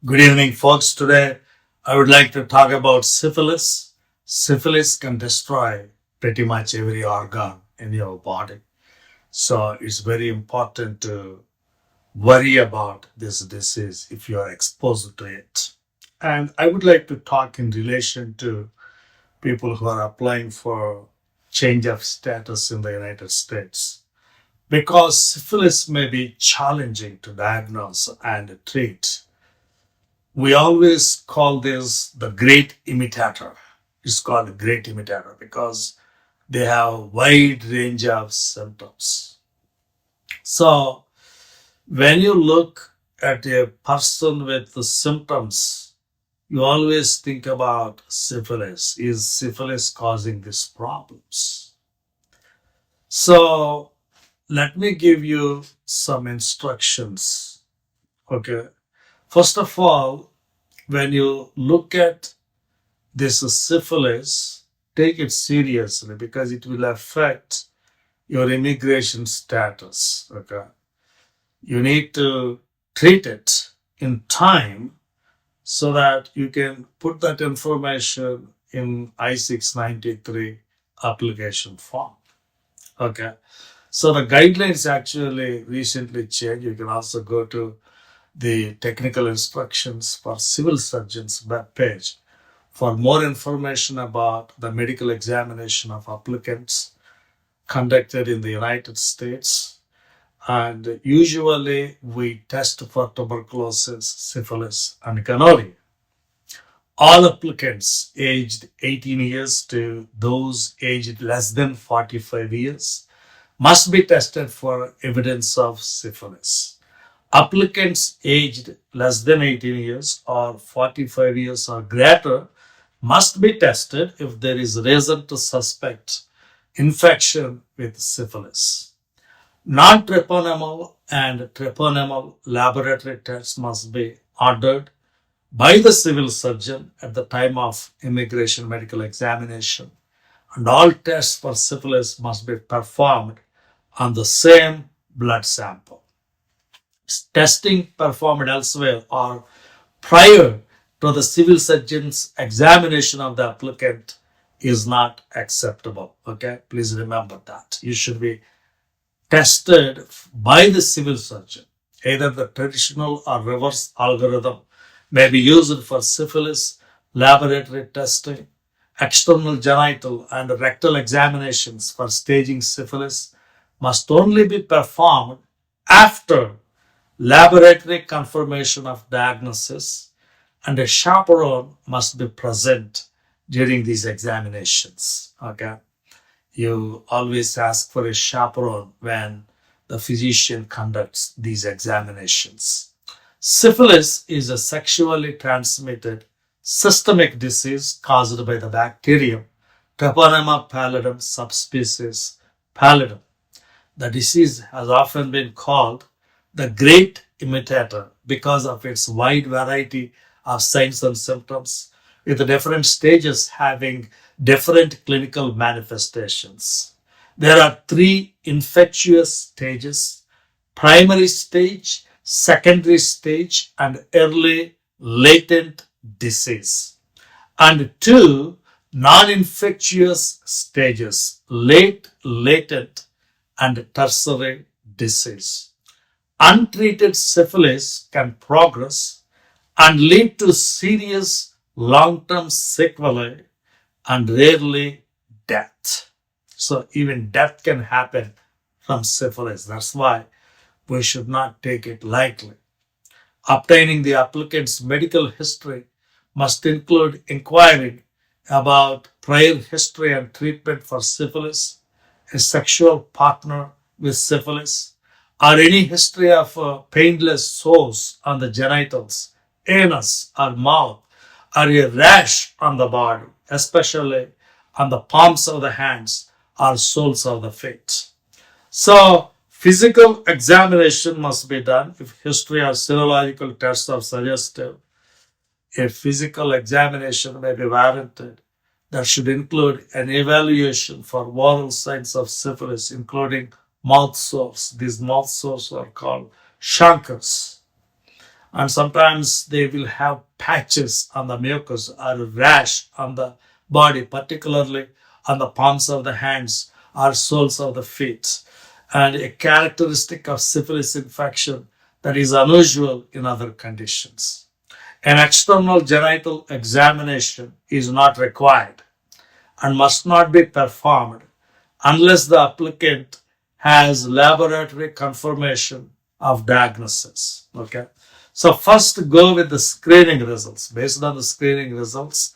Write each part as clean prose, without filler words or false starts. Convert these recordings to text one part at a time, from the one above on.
Good evening, folks. Today, I would like to talk about syphilis. Syphilis can destroy pretty much every organ in your body. So, it's very important to worry about this disease if you are exposed to it. And I would like to talk in relation to people who are applying for change of status in the United States. Because syphilis may be challenging to diagnose and treat, we always call this the great imitator. It's called a great imitator because they have a wide range of symptoms. So when you look at a person with the symptoms, you always think about syphilis. Is syphilis causing these problems? So let me give you some instructions. Okay. First of all, when you look at this syphilis, take it seriously because it will affect your immigration status. Okay. You need to treat it in time so that you can put that information in I-693 application form. Okay. So the guidelines actually recently changed. You can also go to the technical instructions for civil surgeons web page for more information about the medical examination of applicants conducted in the United States. And usually we test for tuberculosis, syphilis, and gonorrhea. All applicants aged 18 years to those aged less than 45 years must be tested for evidence of syphilis. Applicants aged less than 18 years or 45 years or greater must be tested if there is reason to suspect infection with syphilis. Non-treponemal and treponemal laboratory tests must be ordered by the civil surgeon at the time of immigration medical examination, and all tests for syphilis must be performed on the same blood sample. Testing performed elsewhere or prior to the civil surgeon's examination of the applicant is not acceptable. Okay, please remember that. You should be tested by the civil surgeon. Either the traditional or reverse algorithm may be used for syphilis, laboratory testing, external genital and rectal examinations for staging syphilis must only be performed after laboratory confirmation of diagnosis, and a chaperone must be present during these examinations. Okay. You always ask for a chaperone when the physician conducts these examinations. Syphilis is a sexually transmitted systemic disease caused by the bacterium Treponema pallidum subspecies pallidum. The disease has often been called the great imitator because of its wide variety of signs and symptoms, with the different stages having different clinical manifestations. There are three infectious stages: primary stage, secondary stage, and early latent disease, and two non-infectious stages: late latent and tertiary disease. Untreated syphilis can progress and lead to serious long-term sequelae and rarely death. So even death can happen from syphilis. That's why we should not take it lightly. Obtaining the applicant's medical history must include inquiring about prior history and treatment for syphilis, a sexual partner with syphilis, or any history of painless sores on the genitals, anus, or mouth, or a rash on the body, especially on the palms of the hands or soles of the feet. So, physical examination must be done if history or serological tests are suggestive. A physical examination may be warranted. That should include an evaluation for oral signs of syphilis, including mouth sores. These mouth sores are called chancres. And sometimes they will have patches on the mucus or rash on the body, particularly on the palms of the hands or soles of the feet. And a characteristic of syphilis infection that is unusual in other conditions. An external genital examination is not required and must not be performed unless the applicant has laboratory confirmation of diagnosis. Okay. So first go with the screening results. Based on the screening results,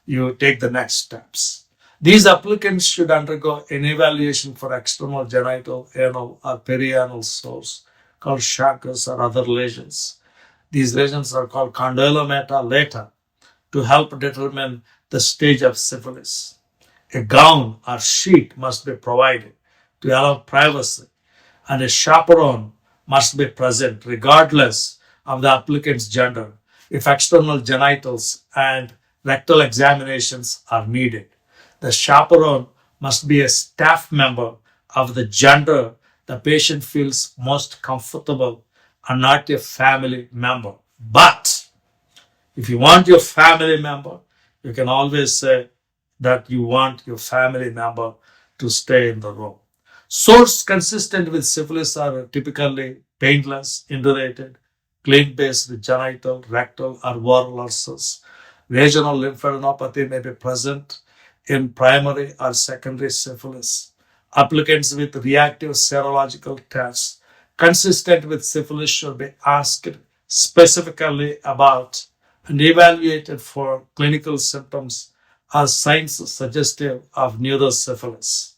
you take the next steps. These applicants should undergo an evaluation for external genital, anal, or perianal sores called Chagas or other lesions. These lesions are called condylomata lata to help determine the stage of syphilis. A gown or sheet must be provided to allow privacy, and a chaperone must be present regardless of the applicant's gender if external genitals and rectal examinations are needed. The chaperone must be a staff member of the gender the patient feels most comfortable and not a family member. But if you want your family member, you can always say that you want your family member to stay in the room. Sores consistent with syphilis are typically painless, indurated, clean-based genital, rectal, or oral ulcers. Regional lymphadenopathy may be present in primary or secondary syphilis. Applicants with reactive serological tests consistent with syphilis should be asked specifically about and evaluated for clinical symptoms or signs suggestive of neurosyphilis.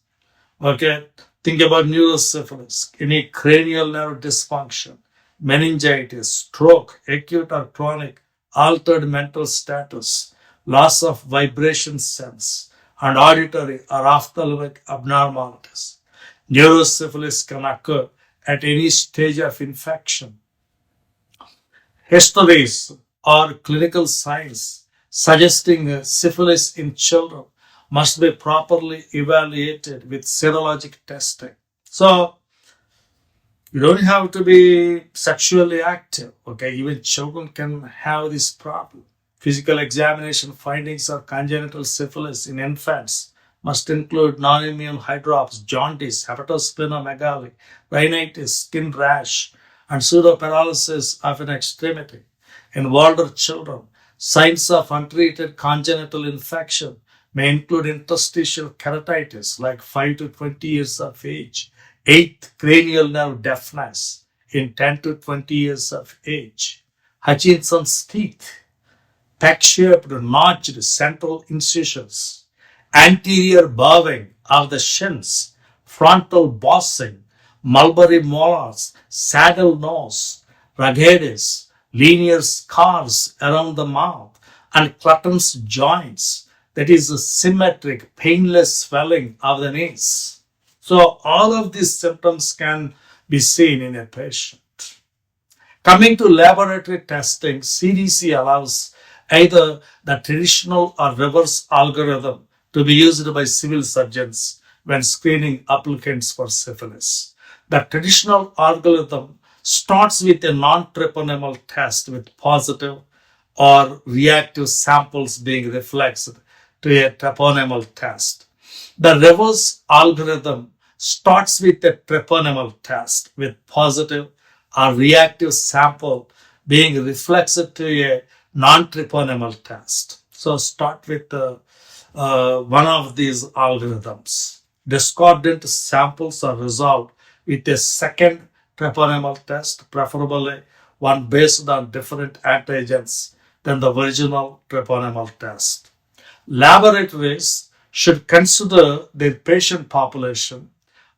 Okay, think about neurosyphilis, any cranial nerve dysfunction, meningitis, stroke, acute or chronic, altered mental status, loss of vibration sense, and auditory or ophthalmic abnormalities. Neurosyphilis can occur at any stage of infection. Histories or clinical signs suggesting syphilis in children must be properly evaluated with serologic testing. So, you don't have to be sexually active. Okay, even children can have this problem. Physical examination findings of congenital syphilis in infants must include non-immune hydrops, jaundice, hepatosplenomegaly, rhinitis, skin rash, and pseudoparalysis of an extremity. In older children, signs of untreated congenital infection may include interstitial keratitis like 5 to 20 years of age, eighth cranial nerve deafness in 10 to 20 years of age, Hutchinson's teeth, peck-shaped notched central incisions, anterior bowing of the shins, frontal bossing, mulberry molars, saddle nose, ruggedness, linear scars around the mouth, and Clutton's joints, that is a symmetric, painless swelling of the knees. So all of these symptoms can be seen in a patient. Coming to laboratory testing, CDC allows either the traditional or reverse algorithm to be used by civil surgeons when screening applicants for syphilis. The traditional algorithm starts with a non-treponemal test with positive or reactive samples being reflexed to a treponemal test. The reverse algorithm starts with a treponemal test with positive or reactive sample being reflexed to a non-treponemal test. So start with one of these algorithms. Discordant samples are resolved with a second treponemal test, preferably one based on different antigens than the original treponemal test. Laboratories should consider their patient population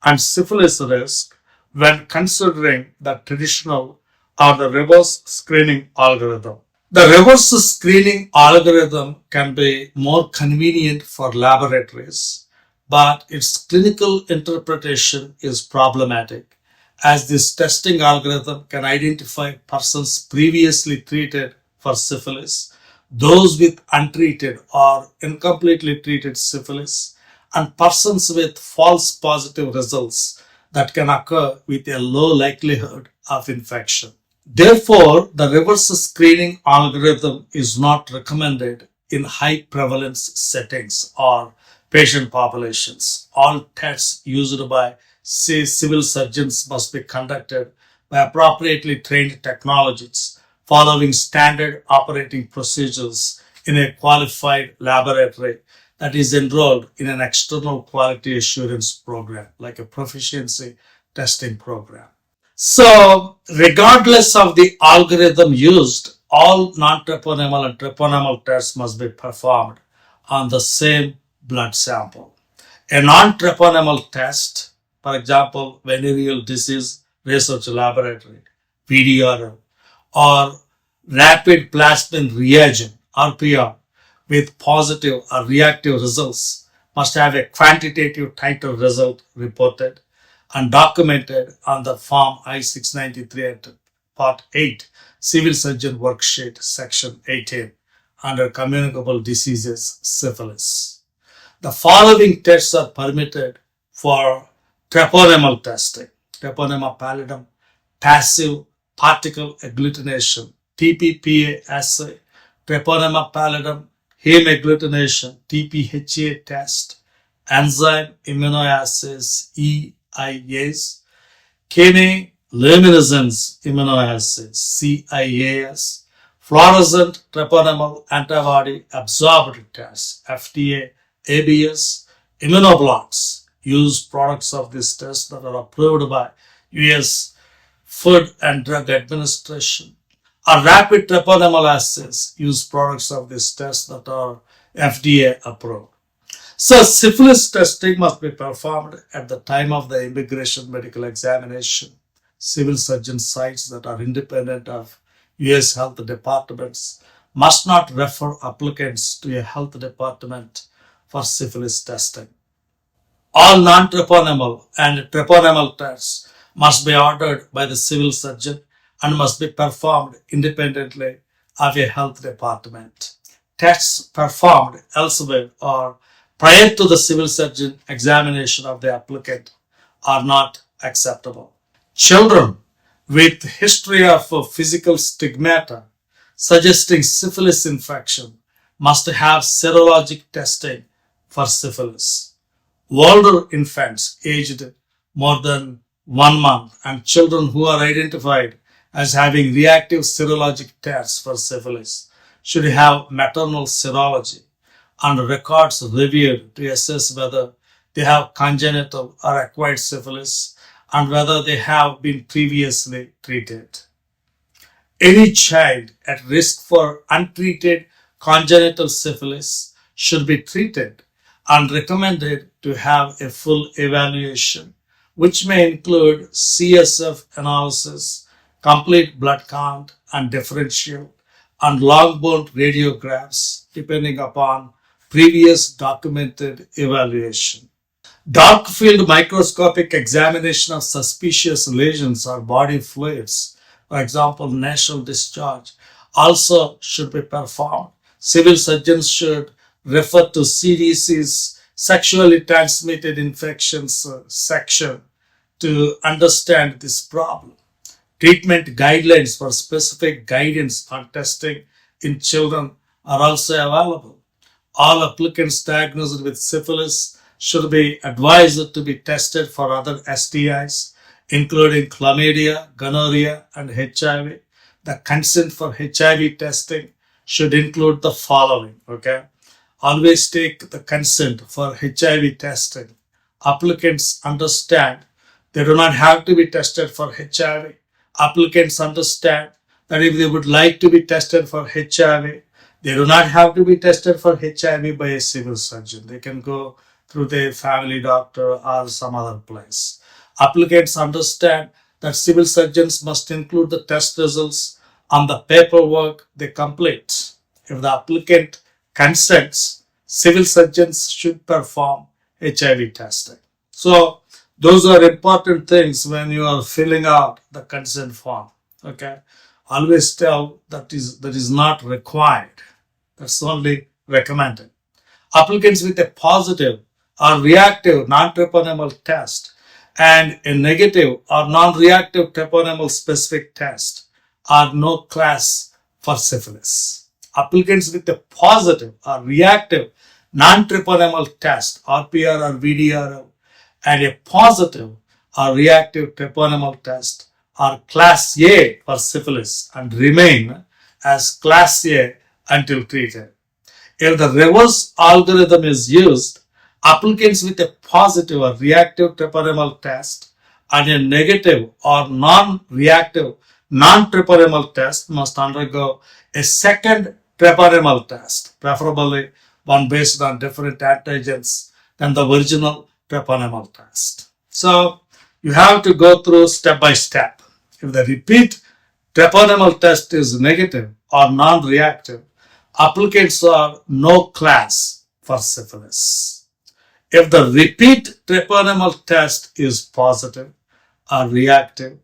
and syphilis risk when considering the traditional or the reverse screening algorithm. The reverse screening algorithm can be more convenient for laboratories, but its clinical interpretation is problematic as this testing algorithm can identify persons previously treated for syphilis, those with untreated or incompletely treated syphilis, and persons with false positive results that can occur with a low likelihood of infection. Therefore, the reverse screening algorithm is not recommended in high prevalence settings or patient populations. All tests used by civil surgeons must be conducted by appropriately trained technologists following standard operating procedures in a qualified laboratory that is enrolled in an external quality assurance program like a proficiency testing program. So, regardless of the algorithm used, all non-treponemal and treponemal tests must be performed on the same blood sample. A non-treponemal test, for example, venereal disease research laboratory, VDRL, or rapid plasmin reagent, RPR, with positive or reactive results must have a quantitative titer result reported and documented on the Form I-693 at Part 8, Civil Surgeon Worksheet, Section 18, under Communicable Diseases, Syphilis. The following tests are permitted for treponemal testing: treponema pallidum, passive particle agglutination, TPPA assay, treponema pallidum, heme agglutination, TPHA test, enzyme immunoassays, EIAs, chemiluminescence immunoassays, CIAS, fluorescent treponemal antibody absorbed test, FDA, ABS, immunoblots. Use products of this test that are approved by US Food and Drug Administration. Or rapid treponemal assays. Use products of this test that are FDA approved. So, syphilis testing must be performed at the time of the immigration medical examination. Civil surgeon sites that are independent of US health departments must not refer applicants to a health department for syphilis testing. All non-treponemal and treponemal tests must be ordered by the civil surgeon and must be performed independently of a health department. Tests performed elsewhere or prior to the civil surgeon examination of the applicant are not acceptable. Children with history of physical stigmata suggesting syphilis infection must have serologic testing for syphilis. Older infants aged more than 1 month and children who are identified as having reactive serologic tests for syphilis should have maternal serology and records reviewed to assess whether they have congenital or acquired syphilis and whether they have been previously treated. Any child at risk for untreated congenital syphilis should be treated and recommended to have a full evaluation, which may include CSF analysis, complete blood count and differential, and long bone radiographs, depending upon previous documented evaluation. Dark field microscopic examination of suspicious lesions or body fluids, for example, nasal discharge, also should be performed. Civil surgeons should refer to CDC's sexually transmitted infections section to understand this problem. Treatment guidelines for specific guidance on testing in children are also available. All applicants diagnosed with syphilis should be advised to be tested for other STIs, including chlamydia, gonorrhea, and HIV. The consent for HIV testing should include the following, okay? Always take the consent for HIV testing. Applicants understand they do not have to be tested for HIV. Applicants understand that if they would like to be tested for HIV, they do not have to be tested for HIV by a civil surgeon. They can go through their family doctor or some other place. Applicants understand that civil surgeons must include the test results on the paperwork they complete. If the applicant consents, civil surgeons should perform HIV testing. So, those are important things when you are filling out the consent form. Okay, always tell that is not required. That's only recommended. Applicants with a positive or reactive non-treponemal test and a negative or non-reactive treponemal specific test or no class for syphilis. Applicants with a positive or reactive non-treponemal test, RPR or VDRL, and a positive or reactive treponemal test are class A for syphilis and remain as class A until treated. If the reverse algorithm is used, applicants with a positive or reactive treponemal test and a negative or non-reactive non-treponemal test must undergo a second treponemal test, preferably one based on different antigens than the original treponemal test. So you have to go through step by step. If the repeat treponemal test is negative or non-reactive, applicants are no class for syphilis. If the repeat treponemal test is positive or reactive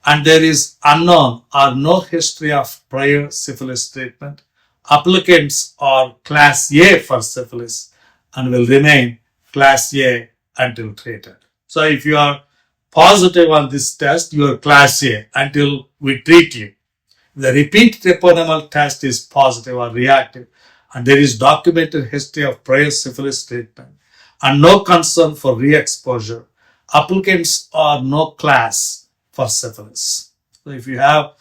and there is unknown or no history of prior syphilis treatment, applicants are class A for syphilis and will remain class A until treated. So if you are positive on this test, you are class A until we treat you. The repeat treponemal test is positive or reactive and there is documented history of prior syphilis treatment and no concern for re-exposure, applicants are no class for syphilis. So if you have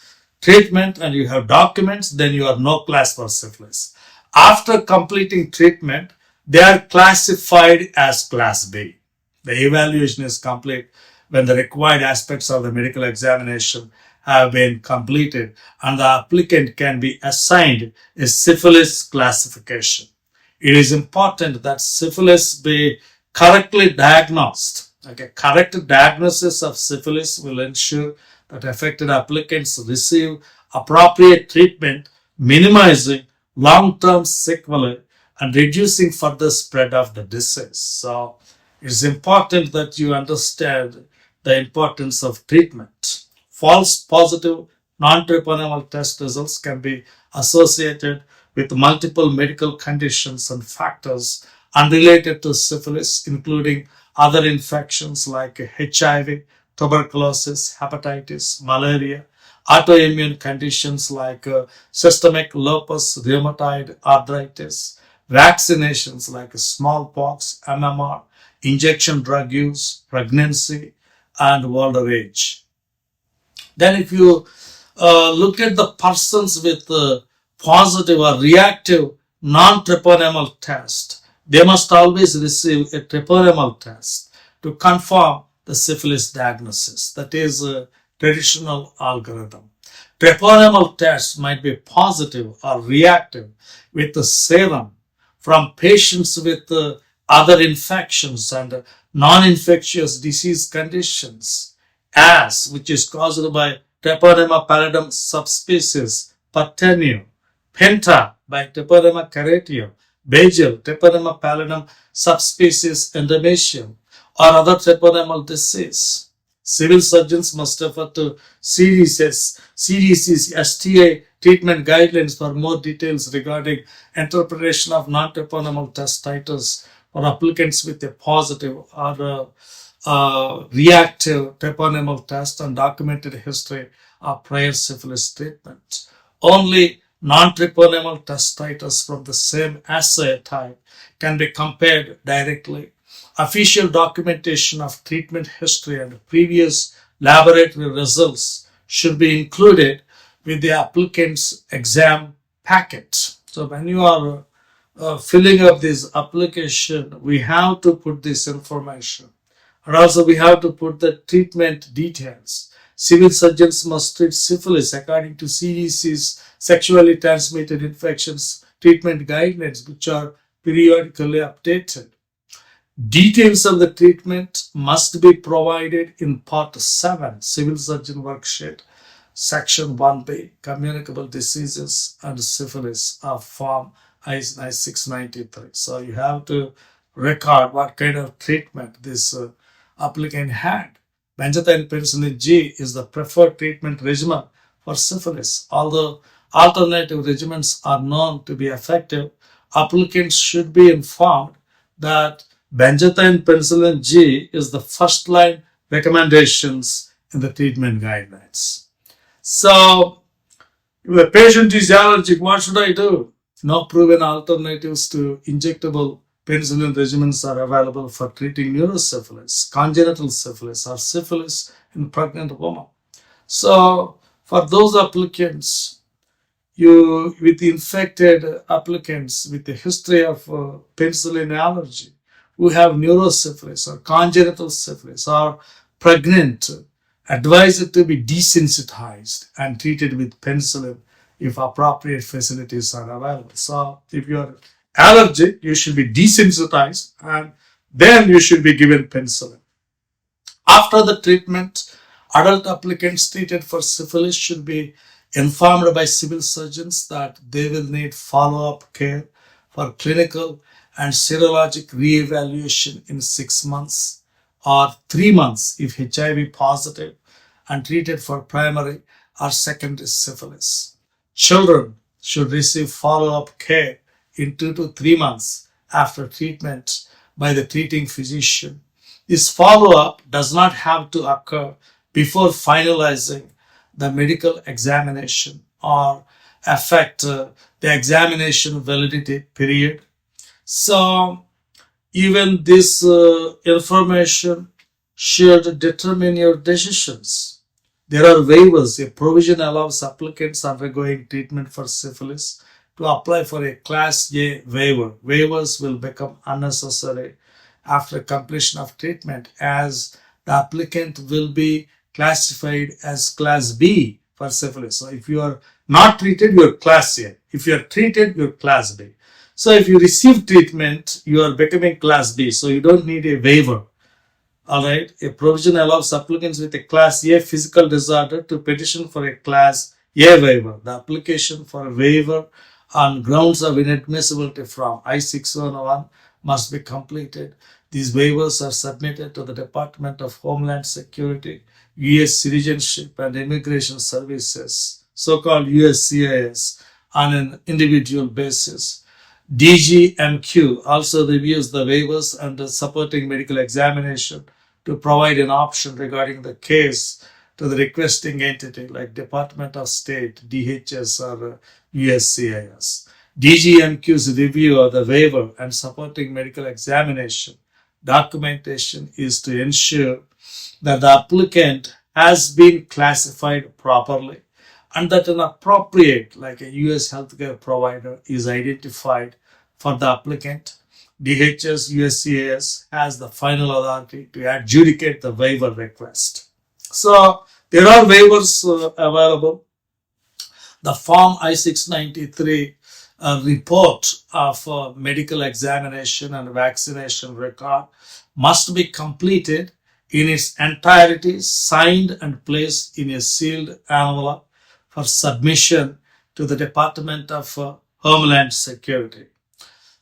treatment and you have documents, then you are no class for syphilis. After completing treatment, they are classified as class B. The evaluation is complete when the required aspects of the medical examination have been completed and the applicant can be assigned a syphilis classification. It is important that syphilis be correctly diagnosed. Okay, correct diagnosis of syphilis will ensure that affected applicants receive appropriate treatment, minimizing long-term sequelae and reducing further spread of the disease. So it's important that you understand the importance of treatment. False positive non-treponemal test results can be associated with multiple medical conditions and factors unrelated to syphilis, including other infections like HIV, tuberculosis, hepatitis, malaria, autoimmune conditions like systemic lupus, rheumatoid arthritis, vaccinations like smallpox, MMR, injection drug use, pregnancy, and older age. Then if you look at the persons with positive or reactive non-treponemal test, they must always receive a treponemal test to confirm the syphilis diagnosis. That is a traditional algorithm. Treponemal tests might be positive or reactive with the serum from patients with other infections and non-infectious disease conditions, as which is caused by Treponema pallidum subspecies Paternio, Penta by Treponema caretio, Basil, Treponema pallidum subspecies Endemicium, or other treponemal disease. Civil surgeons must refer to CDC's STA treatment guidelines for more details regarding interpretation of non-treponemal test titers for applicants with a positive or reactive treponemal test and documented history of prior syphilis treatment. Only non-treponemal test titers from the same assay type can be compared directly. Official documentation of treatment history and previous laboratory results should be included with the applicant's exam packet. So when you are filling up this application, we have to put this information. And also we have to put the treatment details. Civil surgeons must treat syphilis according to CDC's sexually transmitted infections treatment guidelines, which are periodically updated. Details of the treatment must be provided in Part 7, Civil Surgeon Worksheet, Section 1B, Communicable Diseases and Syphilis of Form I-693. So you have to record what kind of treatment this applicant had. Benzathine penicillin G is the preferred treatment regimen for syphilis. Although alternative regimens are known to be effective, applicants should be informed that benzathine penicillin G is the first line recommendations in the treatment guidelines. So If the patient is allergic, what should I do? No proven alternatives to injectable penicillin regimens are available for treating neurosyphilis, congenital syphilis, or syphilis in pregnant women. So, for those applicants, you with infected applicants with a history of penicillin allergy who have neurosyphilis or congenital syphilis or pregnant, advised to be desensitized and treated with penicillin if appropriate facilities are available. So if you are allergic, you should be desensitized and then you should be given penicillin. After the treatment, adult applicants treated for syphilis should be informed by civil surgeons that they will need follow-up care for clinical and serologic re-evaluation in 6 months or 3 months if HIV positive and treated for primary or secondary syphilis. Children should receive follow-up care in 2 to 3 months after treatment by the treating physician. This follow-up does not have to occur before finalizing the medical examination or affect the examination validity period. So even this information should determine your decisions. There are waivers. A provision allows applicants undergoing treatment for syphilis to apply for a Class A waiver. Waivers will become unnecessary after completion of treatment as the applicant will be classified as Class B for syphilis. So if you are not treated, you are Class A. If you are treated, you are Class B. So if you receive treatment, you are becoming Class B. So you don't need a waiver. Alright, a provision allows applicants with a Class A physical disorder to petition for a Class A waiver. The application for a waiver on grounds of inadmissibility from I-691 must be completed. These waivers are submitted to the Department of Homeland Security, U.S. Citizenship and Immigration Services, so-called USCIS, on an individual basis. DGMQ also reviews the waivers and the supporting medical examination to provide an option regarding the case to the requesting entity like Department of State, DHS, or USCIS. DGMQ's review of the waiver and supporting medical examination documentation is to ensure that the applicant has been classified properly and that an appropriate, like a U.S. healthcare provider, is identified for the applicant. DHS USCIS has the final authority to adjudicate the waiver request. So there are waivers available. The Form I-693 report of medical examination and vaccination record must be completed in its entirety, signed and placed in a sealed envelope for submission to the Department of Homeland Security.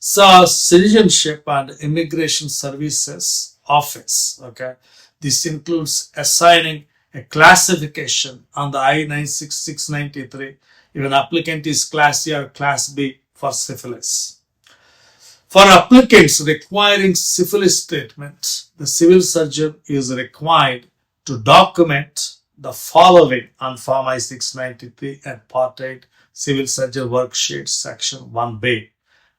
So Citizenship and Immigration Services Office, okay, this includes assigning a classification on the I-693 if an applicant is Class A or Class B for syphilis. For applicants requiring syphilis treatment, the civil surgeon is required to document the following on Form I-693 and Part 8 Civil Surgeon Worksheet Section 1B.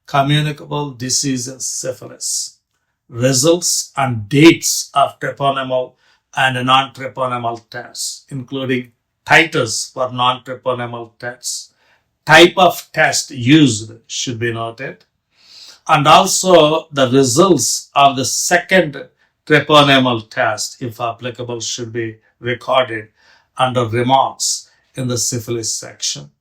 Communicable diseases syphilis. Results and dates of treponema and non-treponema tests, including titers for non-treponema tests. Type of test used should be noted. And also the results of the second treponemal test, if applicable, should be recorded under remarks in the syphilis section.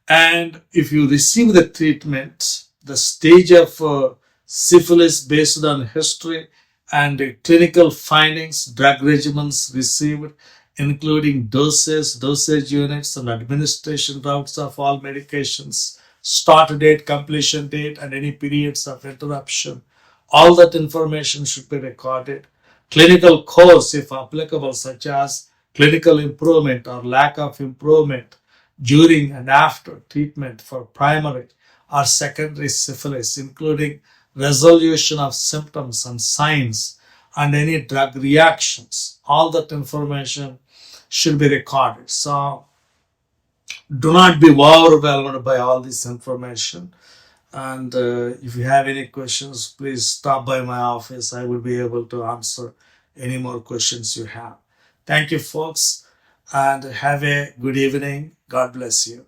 And if you receive the treatment, the stage of syphilis based on history and clinical findings, drug regimens received, including dosage units, and administration routes of all medications, start date, completion date, and any periods of interruption. All that information should be recorded. Clinical course, if applicable, such as clinical improvement or lack of improvement during and after treatment for primary or secondary syphilis, including resolution of symptoms and signs and any drug reactions. All that information should be recorded. So Do not be overwhelmed by all this information. And if you have any questions, please stop by my office. I will be able to answer any more questions you have. Thank you, folks, and have a good evening. God bless you.